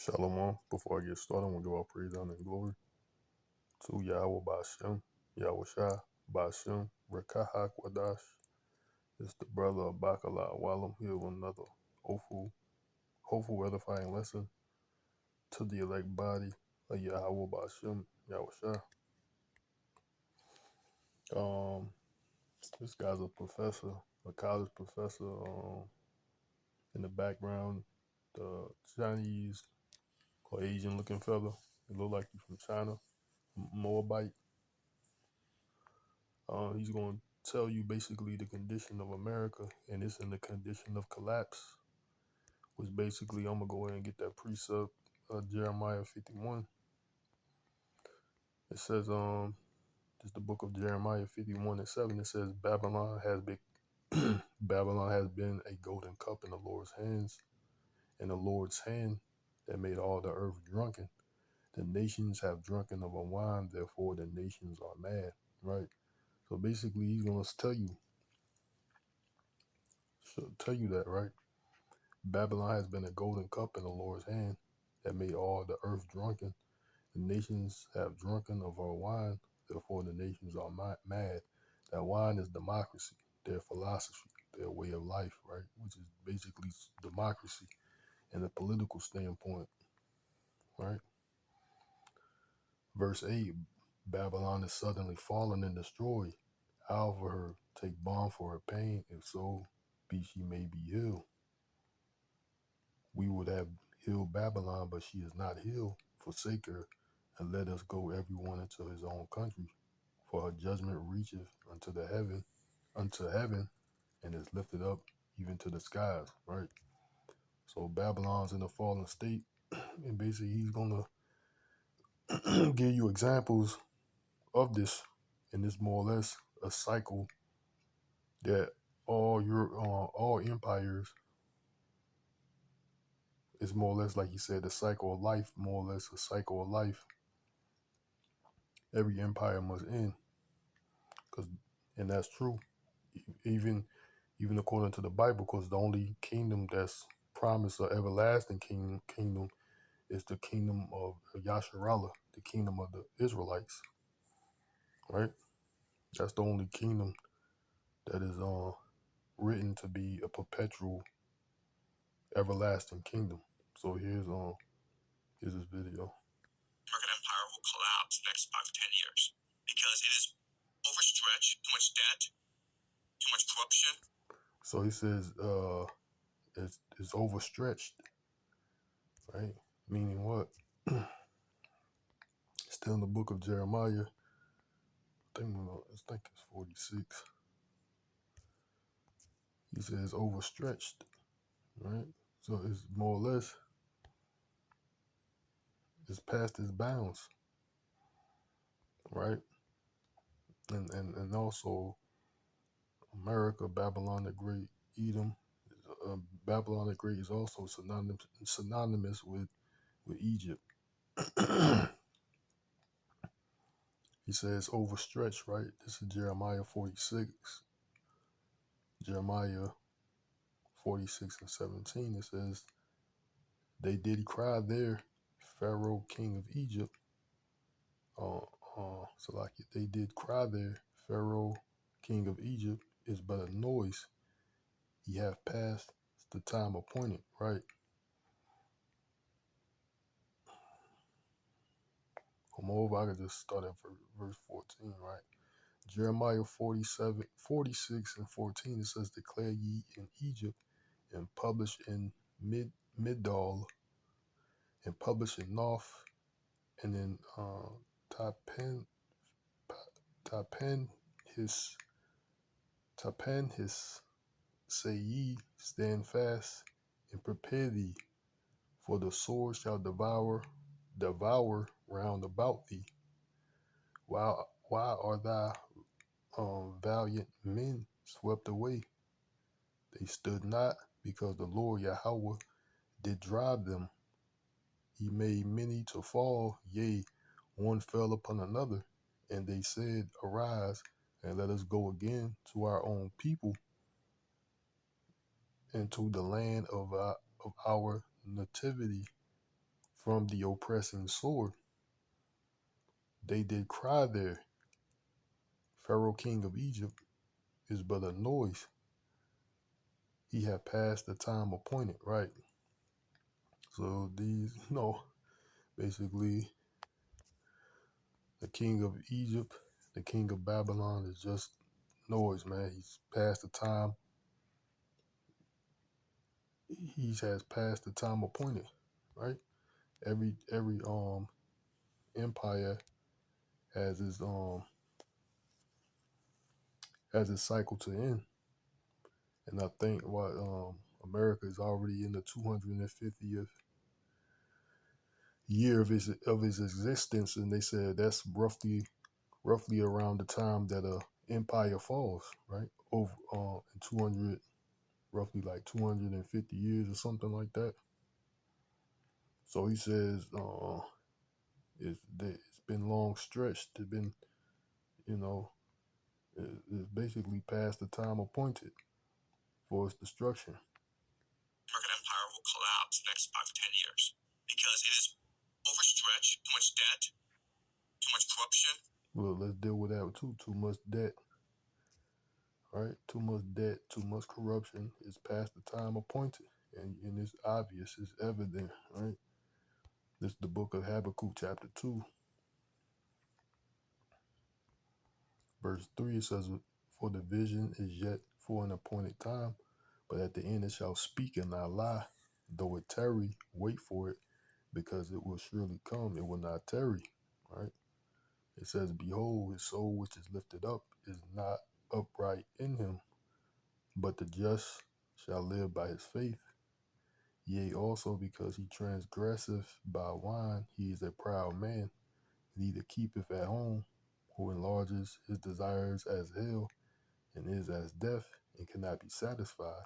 Shalom. Before I get started, I want to give all praise, honor, and glory to Yahawah bahasham, Yahawahshi, bahasham, Rawchaa Qadash. It's the brother of Bakala while I'm here with another hopeful, edifying lesson to the elect body of Yahawah bahasham, Yahawahshi. This guy's a professor, a college professor. In the background, the Chinese or Asian looking fella. He look like he's from China, Moabite. He's going to tell you basically the condition of America, and it's in the condition of collapse, which basically I'm going to go ahead and get that precept, Jeremiah 51. It says, just the book of Jeremiah 51:7, it says, Babylon has been a golden cup in the Lord's hands, and the Lord's hand that made all the earth drunken. The nations have drunken of a wine, therefore the nations are mad, right? So basically he's going to tell you that, right? Babylon has been a golden cup in the Lord's hand that made all the earth drunken. The nations have drunken of our wine, therefore the nations are mad. That wine is democracy, their philosophy, their way of life, right? Which is basically democracy in a political standpoint, right? Verse 8, Babylon is suddenly fallen and destroyed. Howl for her, take balm for her pain, if so be she may be healed. We would have healed Babylon, but she is not healed. Forsake her, and let us go everyone into his own country. For her judgment reacheth unto heaven, and is lifted up even to the skies, right? So Babylon's in a fallen state, and basically he's gonna give you examples of this, and it's more or less a cycle that all empires is more or less, like he said, the cycle of life, more or less a cycle of life. Every empire must end, and that's true. Even according to the Bible, because the only kingdom that's promised, an everlasting kingdom, is the kingdom of Yasharallah, the kingdom of the Israelites, right? That's the only kingdom that is written to be a perpetual, everlasting kingdom. So here's this video. American empire will collapse next 5 to 10 years because it is overstretched, too much debt, too much corruption. So he says it's overstretched, right? Meaning what? Still in the book of Jeremiah. I think it's 46. He says overstretched, right? So it's more or less, it's past its bounds, right? And also America, Babylon the Great, Edom, Babylon the Great is also synonymous with Egypt. He says overstretched, right? This is Jeremiah 46. Jeremiah 46:17. It says, they did cry there, Pharaoh, king of Egypt. So like they did cry there, Pharaoh, king of Egypt, is but a noise. He hath passed the time appointed, right? Moreover, I could just start at verse 14, right? Jeremiah 46:14, it says, declare ye in Egypt, and publish in Middal, and publish in North, and in Tapanhis, say ye, stand fast, and prepare thee, for the sword shall devour round about thee. Why are thy valiant men swept away? They stood not, because the Lord Yahawah did drive them. He made many to fall, yea, one fell upon another. And they said, arise, and let us go again to our own people, and to the land of our nativity. from the oppressing sword. They did cry there. Pharaoh king of Egypt is but a noise. He had passed the time appointed, right? So these, basically the king of Egypt, the king of Babylon is just noise, man. He's past the time. He has passed the time appointed, right? Every empire has its cycle to end. And I think what America is already in the 250th year of its existence, and they said that's roughly around the time that a empire falls, right? Over in 200, roughly like 250 years or something like that. So he says it's been long stretched. It's been, you know, it's basically past the time appointed for its destruction. American empire will collapse in the next 5 to 10 years because it is overstretched, too much debt, too much corruption. Well, let's deal with that too. Too much debt, right? Too much debt, too much corruption is past the time appointed. And it's obvious, it's evident, right? This is the book of Habakkuk, chapter 2, verse 3. It says, "For the vision is yet for an appointed time, but at the end it shall speak and not lie. Though it tarry, wait for it, because it will surely come. It will not tarry." Right? It says, "Behold, his soul which is lifted up is not upright in him, but the just shall live by his faith. Yea, also because he transgresseth by wine, he is a proud man, neither keepeth at home, who enlarges his desires as hell, and is as death, and cannot be satisfied,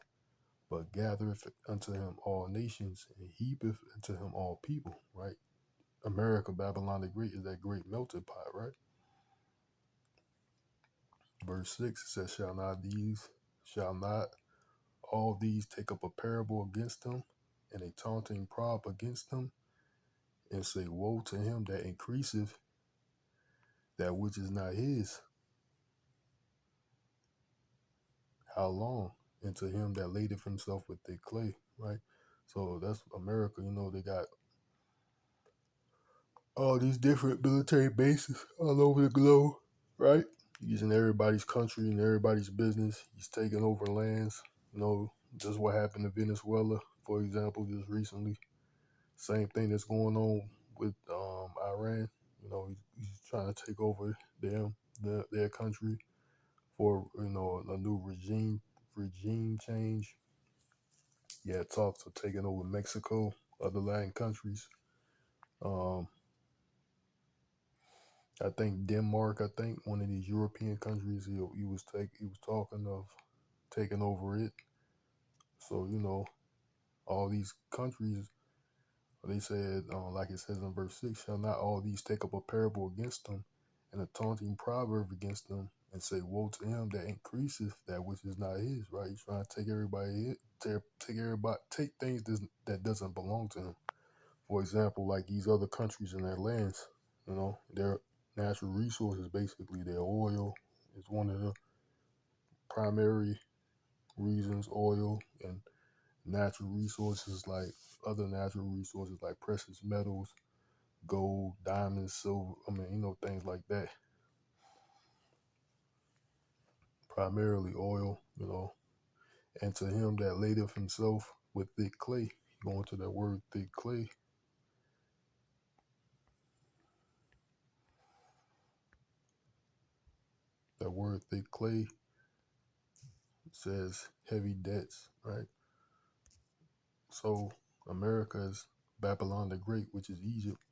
but gathereth unto him all nations, and heapeth unto him all people." Right? America, Babylon the Great, is that great melting pot, right? Verse 6 says, shall not all these take up a parable against him, and a taunting prob against him, and say, Woe to him that increaseth that which is not his. How long? And to him that ladeth himself with thick clay, right? So that's America. They got all these different military bases all over the globe, right? He's in everybody's country and everybody's business. He's taking over lands. Just what happened to Venezuela, for example, just recently. Same thing that's going on with Iran. He's trying to take over their country for a new regime change. Yeah, talks of taking over Mexico, other Latin countries. I think Denmark. I think one of these European countries. He was talking of taking over it. So all these countries. They said, like it says in verse 6, shall not all these take up a parable against them, and a taunting proverb against them, and say, Woe to him that increaseth that which is not his, right? He's trying to take take things that doesn't belong to him. For example, like these other countries in their lands, their natural resources, basically their oil is one of the primary reasons, oil and natural resources like other natural resources like precious metals, gold, diamonds, silver. Things like that. Primarily oil, and to him that ladeth himself with thick clay. Going to that word thick clay. That word thick clay says heavy debts, right? So America is Babylon the Great, which is Egypt,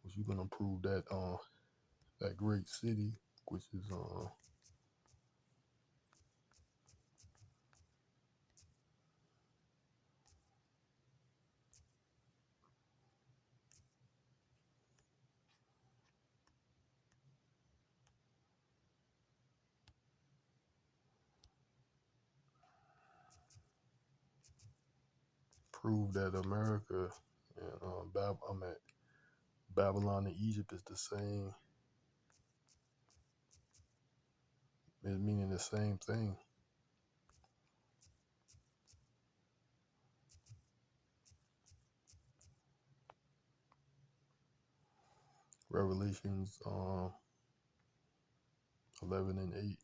which you're gonna prove that that great city, which is prove that America and Babylon and Egypt is the same. It's meaning the same thing. Revelations 11 and 8.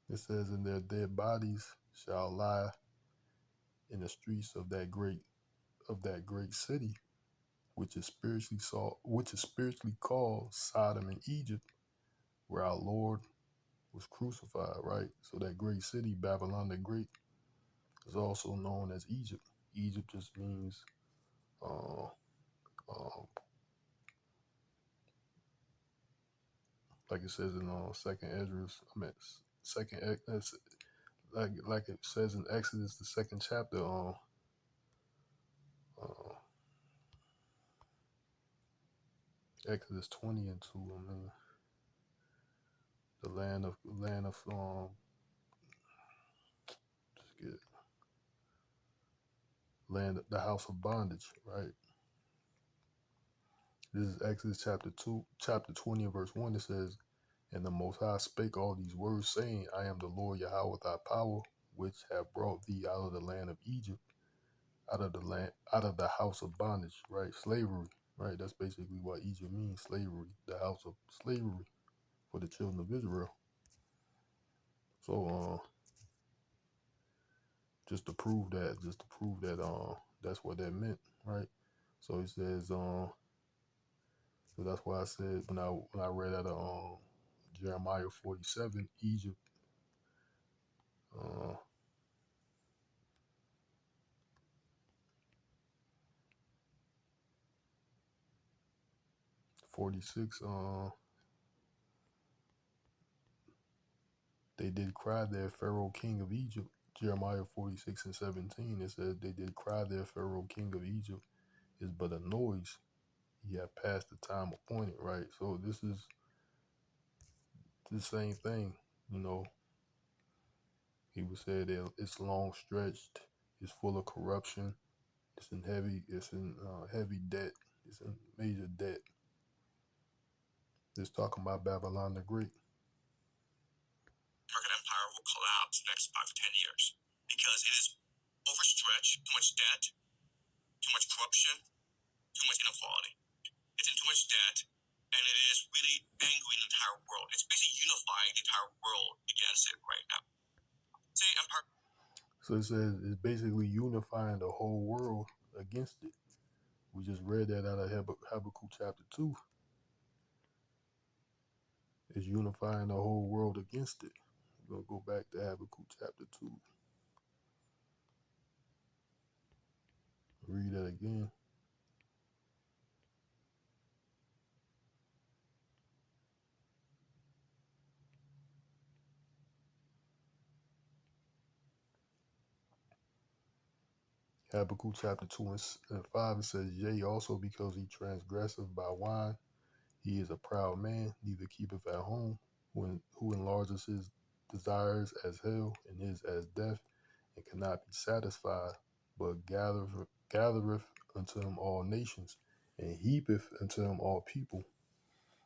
It says, "And their dead bodies shall lie in the streets of that great city, which is spiritually called Sodom and Egypt, where our Lord was crucified." Right. So that great city, Babylon the Great, is also known as Egypt. Egypt just means uh, uh, like it says in Second Esdras. Like it says in Exodus, the second chapter. Uh, Exodus 20 and 2. I mean, the land of just get the house of bondage. Right. This is Exodus chapter 20 and verse 1. It says, "And the Most High spake all these words, saying, I am the Lord Yahawah thy power, which have brought thee out of the land of Egypt, out of the house of bondage." Right, slavery. Right, that's basically what Egypt means, slavery, the house of slavery for the children of Israel. So, just to prove that, that's what that meant. Right. So he says, so that's why I said when I read out of Jeremiah 47, Egypt. 46, they did cry there, Pharaoh, king of Egypt. Jeremiah 46 and 17, it says, "They did cry there, Pharaoh, king of Egypt, is but a noise. He had passed the time appointed." Right. So this is the same thing. You know, he would say that it's long stretched, it's full of corruption, it's in heavy debt, it's in major debt. It's talking about Babylon the Great. American empire will collapse in the next 5 to 10 years because it is overstretched, too much debt, too much corruption, too much inequality. It's in too much debt, and it is really angering the entire world. It's basically unifying the entire world against it right now. Say empire. So it says it's basically unifying the whole world against it. We just read that out of Habakkuk chapter 2. It's unifying the whole world against it. We're going to go back to Habakkuk chapter 2. Read that again. Habakkuk chapter 2 and 5, it says, "Yea, also because he transgresseth by wine, he is a proud man, neither keepeth at home, who enlarges his desires as hell, and is as death, and cannot be satisfied, but gathereth unto him all nations, and heapeth unto him all people.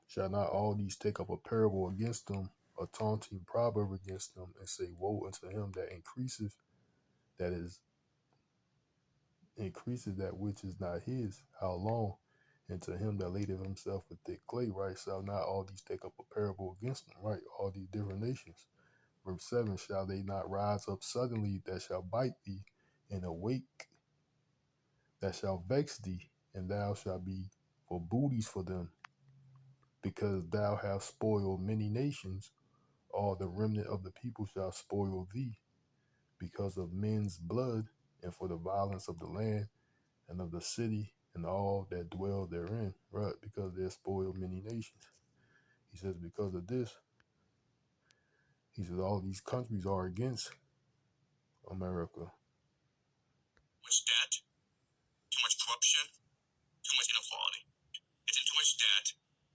Shall not all these take up a parable against them, a taunting proverb against them, and say, Woe unto him that increaseth, that which is not his, how long? And to him that ladeth himself with thick clay," right? "Shall not all these take up a parable against them," right? All these different nations. Verse 7, "Shall they not rise up suddenly that shall bite thee, and awake that shall vex thee, and thou shalt be for booties for them, because thou hast spoiled many nations. All the remnant of the people shall spoil thee, because of men's blood, and for the violence of the land, and of the city, and all that dwell therein." Right, because they spoiled many nations. He says, because of this, he says all these countries are against America. Too much debt, too much corruption, too much inequality. It's in too much debt,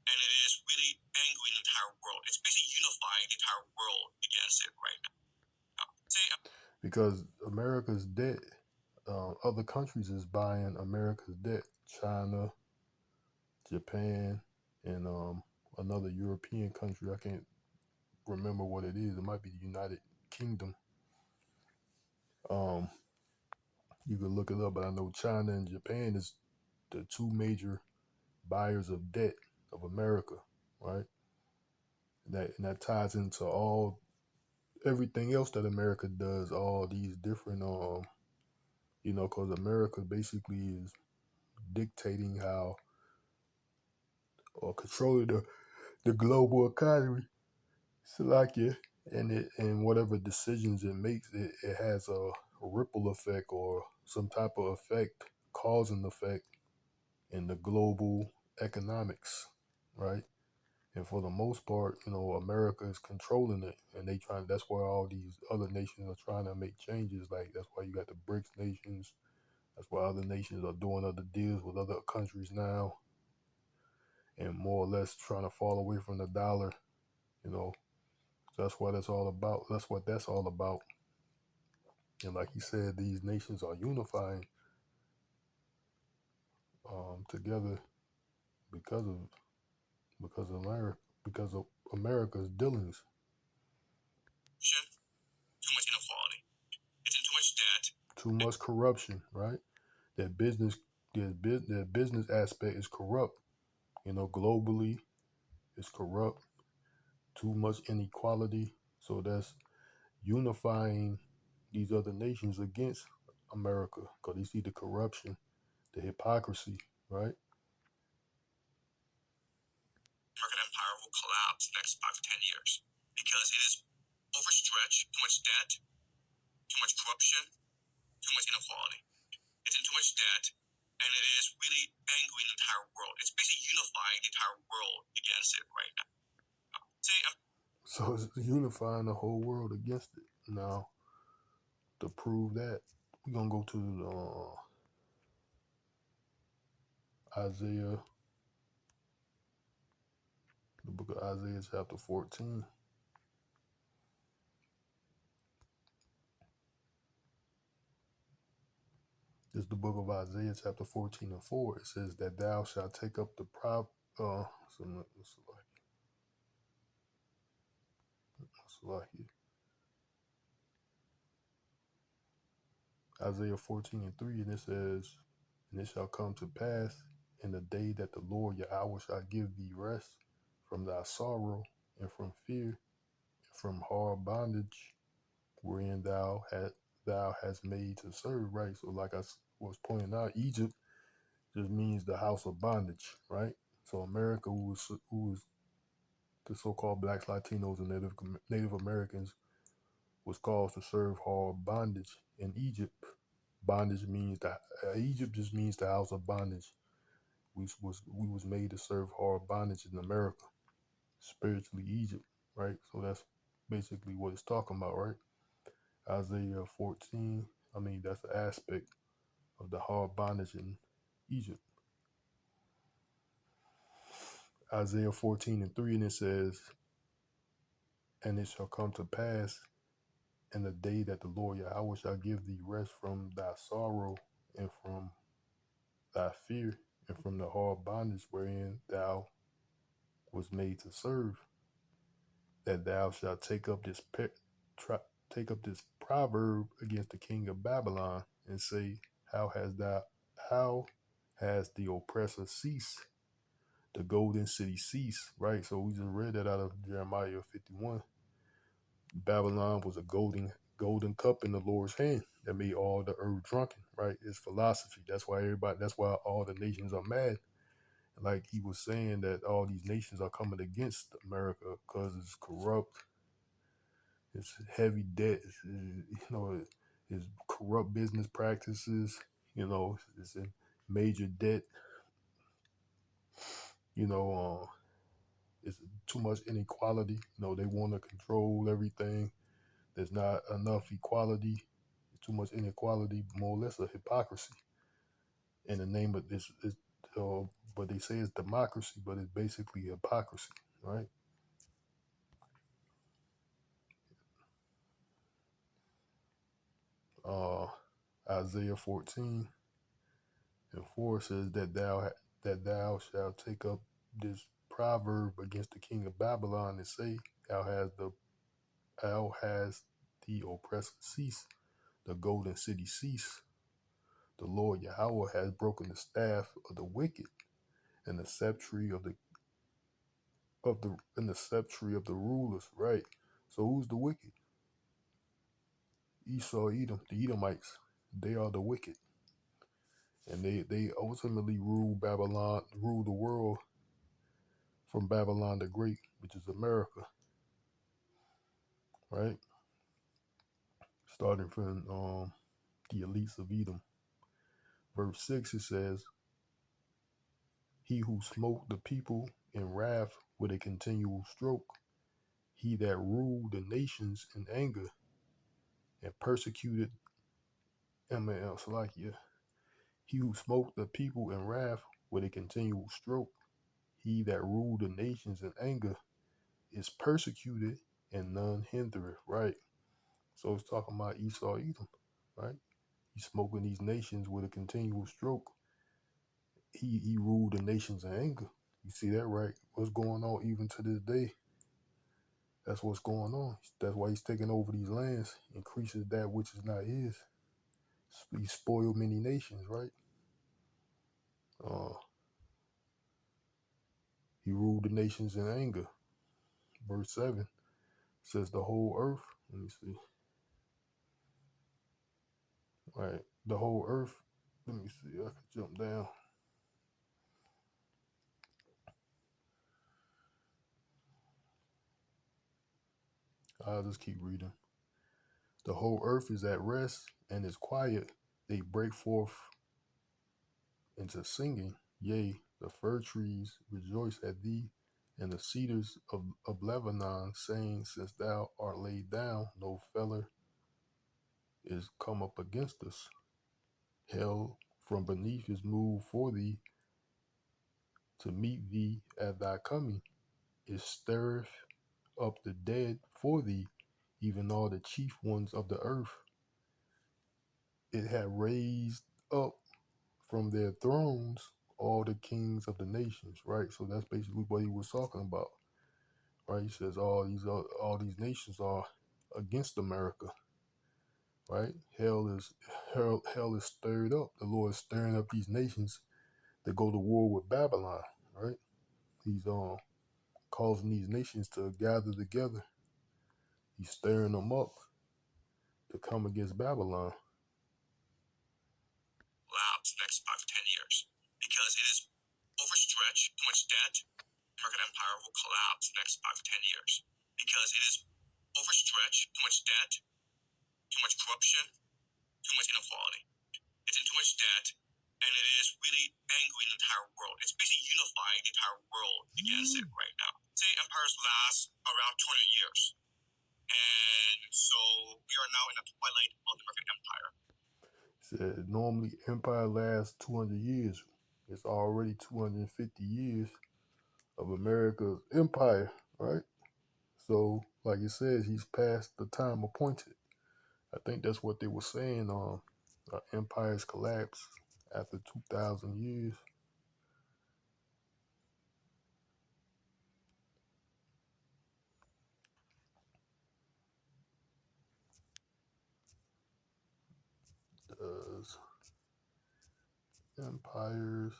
and it is really angering the entire world. It's basically unifying the entire world against it right now. Because America's debt, other countries is buying America's debt. China, Japan, and another European country. I can't remember what it is. It might be the United Kingdom. Um, you could look it up, but I know China and Japan is the two major buyers of debt of America, right? And that ties into everything else that America does. All these different, because America basically is dictating how or controlling the global economy. Salakia. And whatever decisions it makes, it has a ripple effect or some type of effect, cause and effect in the global economics, right? And for the most part, America is controlling it, and they trying. That's why all these other nations are trying to make changes. Like that's why you got the BRICS nations. That's why other nations are doing other deals with other countries now, and more or less trying to fall away from the dollar. You know, that's what that's all about. That's what that's all about. And like he said, these nations are unifying together because of because of America because of America's dealings. Too much inequality. It's in too much debt. Too much corruption, right? That business, their business aspect is corrupt. Globally, it's corrupt. Too much inequality. So that's unifying these other nations against America because they see the corruption, the hypocrisy, right? American empire will collapse next 5 to 10 years because it is overstretched, too much debt, too much corruption, too much inequality. It's in too much debt, and it is really angering the entire world. It's basically unifying the entire world against it right now. So it's unifying the whole world against it. Now, to prove that, we're going to go to Isaiah, the book of Isaiah, chapter 14. This is the book of Isaiah, chapter 14 and 4. It says that thou shalt take up the Isaiah 14 and 3, and it says, and it shall come to pass in the day that the Lord Yahawah shall give thee rest from thy sorrow and from fear and from hard bondage wherein thou hast made to serve, right? So like I was pointing out, Egypt just means the house of bondage, right? So America, who was the so-called blacks, Latinos, and Native Americans, was caused to serve hard bondage in Egypt. Bondage means that Egypt just means the house of bondage. We was made to serve hard bondage in America, spiritually Egypt, right? So that's basically what it's talking about, right? Isaiah 14. I mean, that's the aspect of the hard bondage in Egypt. Isaiah 14 and 3, and it says, and it shall come to pass in the day that the Lord Yahweh shall give thee rest from thy sorrow and from thy fear and from the hard bondage wherein thou was made to serve, that thou shalt take up this proverb against the king of Babylon and say, how has the oppressor ceased, the golden city ceased, right? So we just read that out of Jeremiah 51. Babylon was a golden cup in the Lord's hand that made all the earth drunken, right? It's philosophy. That's why all the nations are mad. Like he was saying that all these nations are coming against America because it's corrupt, it's heavy debt, it's corrupt business practices, it's in major debt, you know, it's too much inequality. They want to control everything. There's not enough equality, too much inequality, more or less a hypocrisy in the name of this. But they say it's democracy, but it's basically hypocrisy, right? Uh, Isaiah 14:4 says that thou shalt take up this proverb against the king of Babylon and say, how has the oppressor ceased, the golden city ceased. The Lord Yahawah has broken the staff of the wicked, and the sceptre of the rulers. Right. So who's the wicked? Esau, Edom, the Edomites. They are the wicked, and they ultimately rule the world from Babylon the Great, which is America. Right. Starting from the elites of Edom. Verse 6, it says, he who smote the people in wrath with a continual stroke, he that ruled the nations in anger and persecuted Salakia. He who smote the people in wrath with a continual stroke, he that ruled the nations in anger is persecuted and none hindereth. Right. So it's talking about Esau, Edom. Right. He's smoking these nations with a continual stroke. He ruled the nations in anger. You see that, right? What's going on even to this day? That's what's going on. That's why he's taking over these lands, increases that which is not his. He spoiled many nations, right? Uh, he ruled the nations in anger. Verse 7 says the whole earth. Let me see. All right. The whole earth. Let me see. I can jump down. I'll just keep reading. The whole earth is at rest and is quiet. They break forth into singing. Yea, the fir trees rejoice at thee, and the cedars of Lebanon, saying, since thou art laid down, no feller is come up against us. Hell from beneath is moved for thee to meet thee at thy coming. It stirreth up the dead for thee, even all the chief ones of the earth. It had raised up from their thrones all the kings of the nations, right? So that's basically what he was talking about, right? He says all these nations are against America, right? Hell is stirred up. The Lord is stirring up these nations to go to war with Babylon, right? He's causing these nations to gather together. He's stirring them up to come against Babylon. Labs next 5 to 10 years because it is overstretched, too much debt. American empire will collapse next 5 to 10 years because it is overstretched, too much debt, too much corruption, too much inequality. It's in too much debt, and it is really angering the entire world. It's basically unifying the entire world against it right now. Say empires last around 200 years, and so we are now in the twilight of the American empire. Said normally empire lasts 200 years. It's already 250 years of America's empire, right? So, like it says, he's past the time appointed. I think that's what they were saying. Empires collapse after 2,000 years. Does empires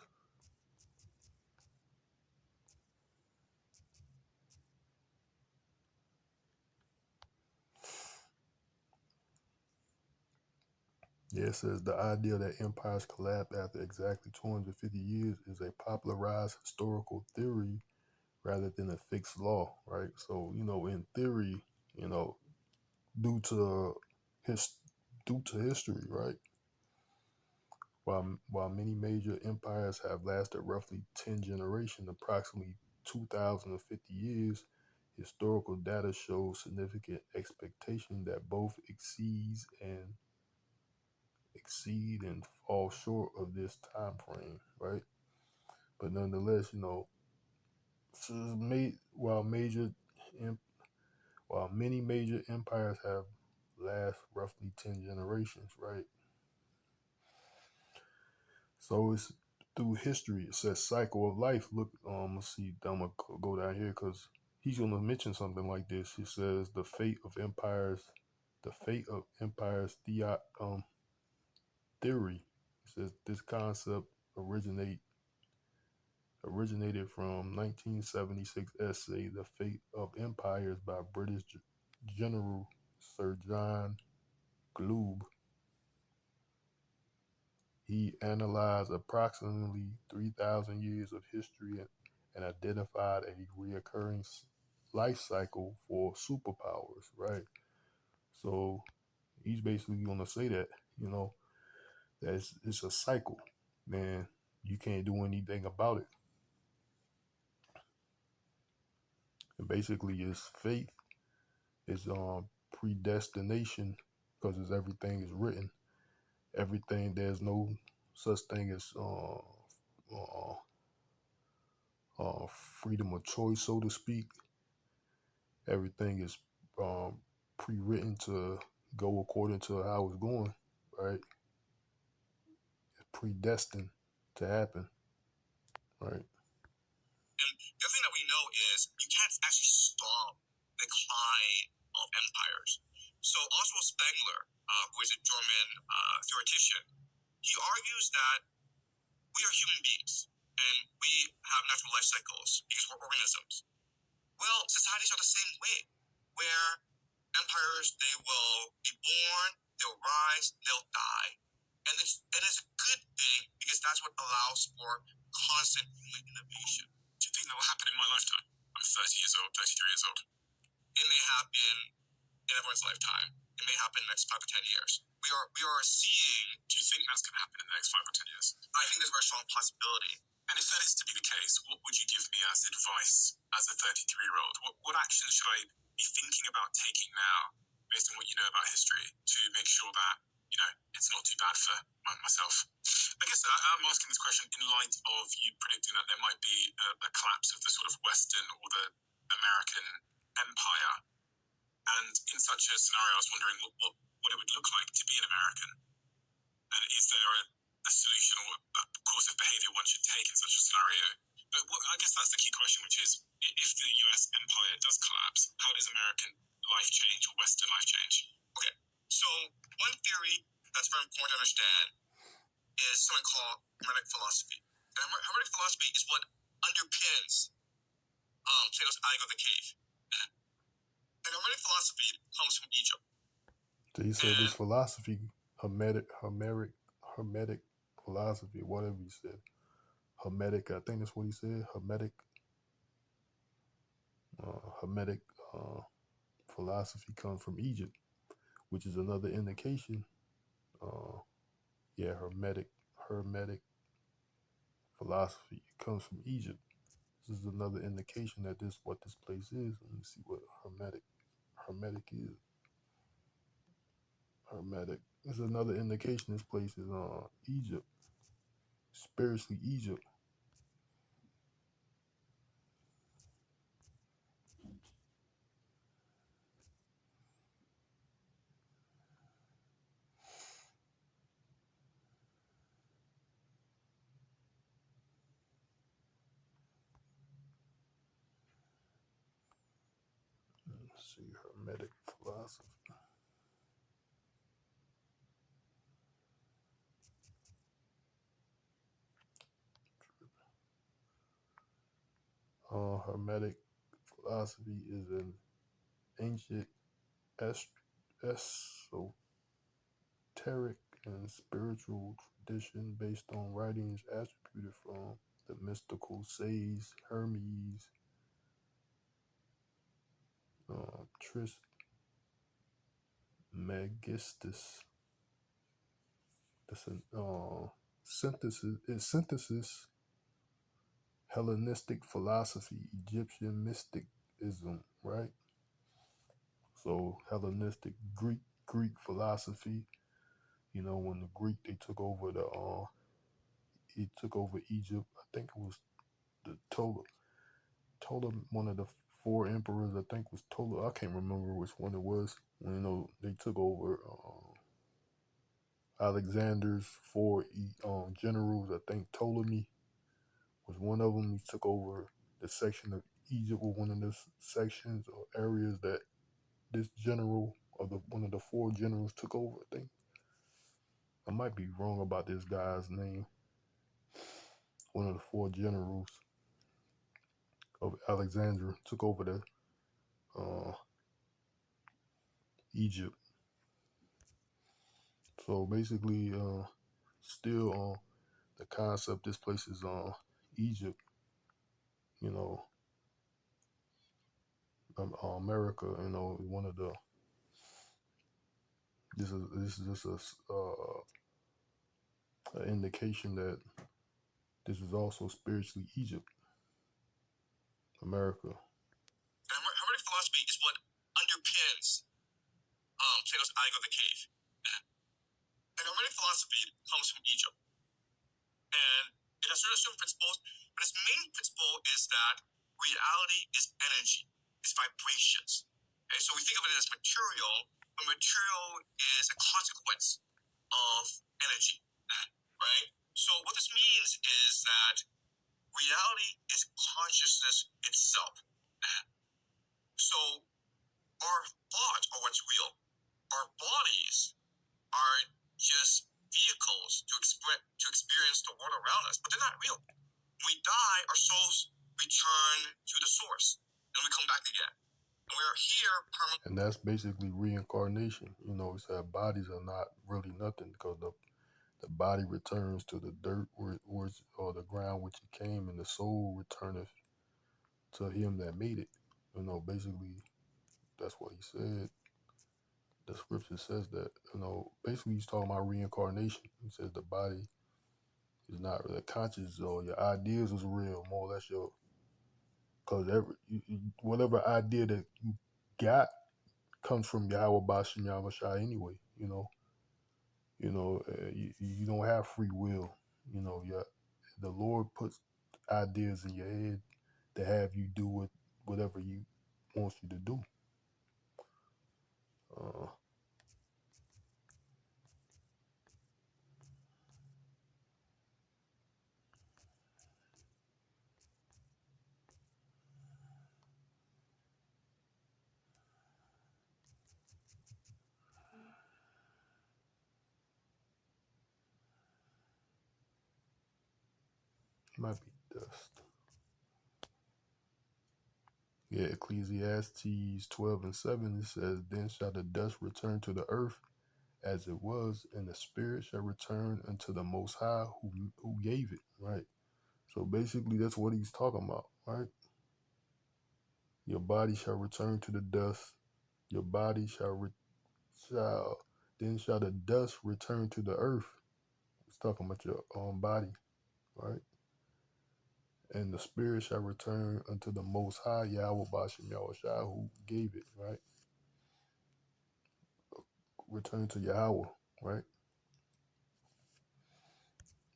Yeah, it says the idea that empires collapse after exactly 250 years is a popularized historical theory rather than a fixed law, right? So, in theory, you know, due to his due to history, right? While many major empires have lasted roughly 10 generations, approximately 2,050 years, historical data shows significant expectation that both exceed and fall short of this time frame, right? But nonetheless, so while many major empires have last roughly 10 generations, right? So it's through history. It says cycle of life. Look, let's see. I'm gonna go down here because he's gonna mention something like this. He says the fate of empires, theory. He says this concept originated from 1976 essay The Fate of Empires by British General Sir John Gloob. He analyzed approximately 3,000 years of history and identified a reoccurring life cycle for superpowers, right? So he's basically going to say that, that it's a cycle, man. You can't do anything about it. And basically, it's faith, it's predestination, because it's everything is written. Everything, there's no such thing as uh, freedom of choice, so to speak. Everything is pre-written to go according to how it's going, right? It's predestined to happen, right? And the other thing that we know is you can't actually stop the decline of empires. So Oswald Spengler, who is a German theoretician, he argues that we are human beings and we have natural life cycles because we're organisms. Well, societies are the same way, where empires, they will be born, they'll rise, they'll die. And it is a good thing because that's what allows for constant human innovation. Do you think that will happen in my lifetime? I'm 30 years old, 33 years old. It may happen in everyone's lifetime. It may happen in the next 5 or 10 years. We are seeing. Do you think that's going to happen in the next 5 or 10 years? I think there's a very strong possibility. And if that is to be the case, what would you give me as advice as a 33-year-old? What actions should I be thinking about taking now, based on what you know about history, to make sure that, it's not too bad for myself? I guess I'm asking this question in light of you predicting that there might be a collapse of the sort of Western or the American empire. And in such a scenario, I was wondering what it would look like to be an American. And is there a solution or a course of behavior one should take in such a scenario? But I guess that's the key question, which is, if the US empire does collapse, how does American life change or Western life change? Okay, so one theory that's very important to understand is something called Hermetic philosophy. And Hermetic philosophy is what underpins Plato's Allegor of the Cave. And Hermetic philosophy comes from Egypt. So he said this philosophy, Hermetic philosophy, whatever he said. Hermetic, I think that's what he said. Hermetic philosophy comes from Egypt, which is another indication. Hermetic philosophy, it comes from Egypt. This is another indication that what this place is. Let me see what hermetic is. Hermetic is another indication this place is Egypt, spiritually Egypt. Let's see, hermetic philosophy. Hermetic philosophy is an ancient esoteric and spiritual tradition based on writings attributed from the mystical sage Hermes Trismegistus. The synthesis Hellenistic philosophy, Egyptian mysticism, right? So Hellenistic Greek philosophy. When the Greek they took over he took over Egypt. I think it was the Ptolemy, one of the four emperors. I think was Ptolemy. I can't remember which one it was. When they took over Alexander's four generals. I think Ptolemy was one of them. He took over the section of Egypt, or one of the sections or areas that this general of the one of the four generals took over. I think I might be wrong about this guy's name. One of the four generals of Alexandria took over the Egypt. So basically, still the concept. This place is Egypt. You know, America. One of the this is just an indication that this is also spiritually Egypt, America. And Hermetic philosophy is what underpins Plato's Eye of the Cave. And Hermetic philosophy comes from Egypt. And it has certain principles, but its main principle is that reality is energy, it's vibrations. Okay, so we think of it as material, but material is a consequence of energy, right? So what this means is that reality is consciousness itself. So our thoughts are what's real. Our bodies are just vehicles to experience the world around us, but they're not real. When we die, our souls return to the source, and we come back again. And we are here permanently. And that's basically reincarnation. It's that bodies are not really nothing, because the body returns to the dirt or the ground which it came, and the soul returneth to him that made it. Basically that's what he said. The scripture says that, basically he's talking about reincarnation. He says the body is not really conscious, or your ideas is real, more or less because whatever idea that you got comes from Yahawah, bahasham, Yahawahshi anyway. You don't have free will. The Lord puts ideas in your head to have you do whatever He wants you to do. Uh, might be dust. Yeah, Ecclesiastes 12:7, it says, "Then shall the dust return to the earth as it was, and the spirit shall return unto the Most High who gave it." Right. So basically, that's what he's talking about, right? Your body shall return to the dust. Your body then shall the dust return to the earth. It's talking about your own body, right? And the spirit shall return unto the Most High, Yahawah, bahasham, Yahawahshi, who gave it, right? Return to Yahawah, right?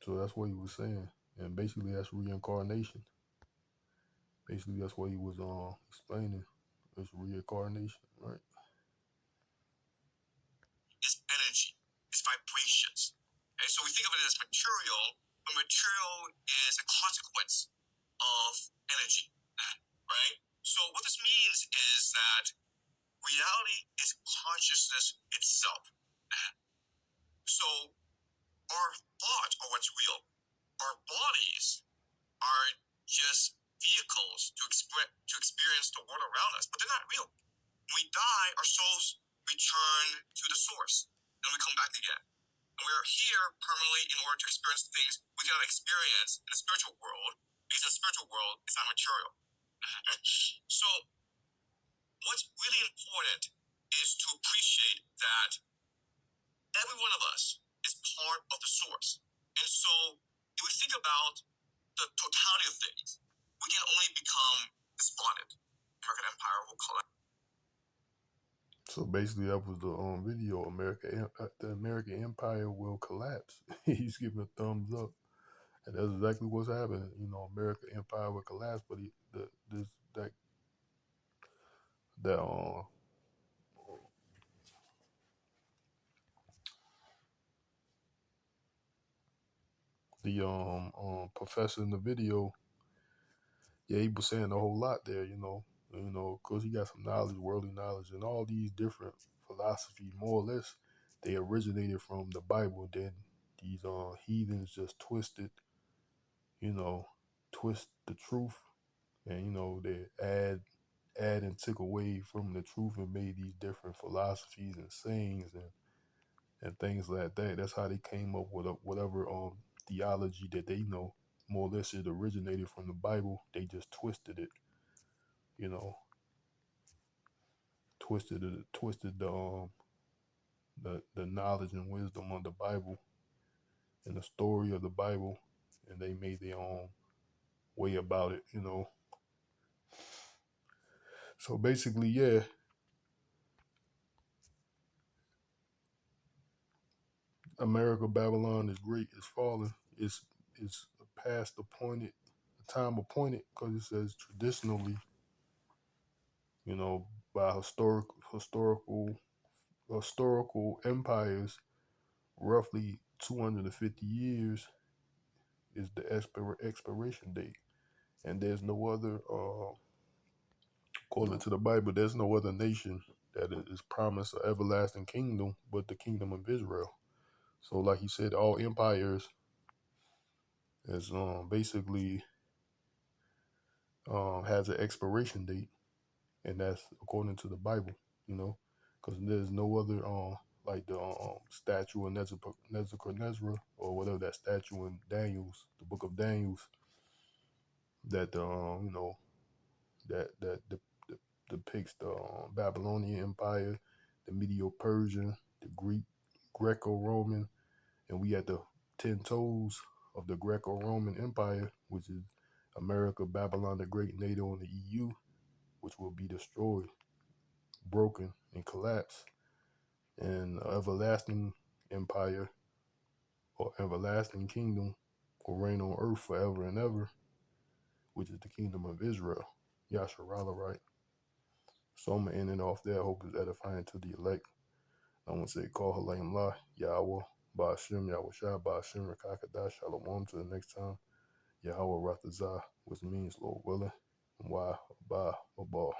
So that's what he was saying. And basically that's reincarnation. Basically that's what he was explaining. It's reincarnation, right? Is energy, it's vibrations. Okay, so we think of it as material, but material is a consequence of energy, right? So what this means is that reality is consciousness itself. So our thoughts are what's real. Our bodies are just vehicles to experience the world around us, but they're not real. When we die, our souls return to the source, and we come back again. And we are here permanently in order to experience things we cannot experience in the spiritual world, because the spiritual world is not material. So what's really important is to appreciate that every one of us is part of the source. And so if we think about the totality of things, we can only become despondent. The American Empire will collapse. So basically that was the video. The American Empire will collapse. He's giving a thumbs up. And that's exactly what's happening. American Empire will collapse, but that the professor in the video, yeah, he was saying a whole lot there, because he got some knowledge, worldly knowledge, and all these different philosophies, more or less, they originated from the Bible. Then these heathens just you know, twist the truth, and they add and took away from the truth and made these different philosophies and sayings and things like that. That's how they came up with whatever theology that they more or less it originated from the Bible. They just twisted it, you know, twisted the knowledge and wisdom of the Bible and the story of the Bible, and they made their own way about it. So basically, yeah, America, Babylon is great. It's fallen. It's past appointed, the time appointed, because it says traditionally, by historical empires, roughly 250 years is the expiration date, and there's no other. According to the Bible, there's no other nation that is promised an everlasting kingdom but the kingdom of Israel. So, like he said, all empires is basically has an expiration date, and that's according to the Bible. Because there's no other like the statue of Nebuchadnezzar or whatever that statue in Daniel's, the book of Daniel's, that that depicts the Babylonian Empire, the Medo-Persian, the Greco-Roman, and we at the 10 toes of the Greco-Roman Empire, which is America, Babylon the Great, NATO, and the EU, which will be destroyed, broken, and collapsed, and everlasting empire or everlasting kingdom will reign on earth forever and ever, which is the kingdom of Israel. Yasharala, right? So I'm gonna end it off there. I hope it's edifying to the elect. I want to say, call her Layim La, Yahawah, bahasham, Rawchaa Qadash, Shalom to the next time. Yahawah Ratazah, which means Lord willing. Why, bye, bye.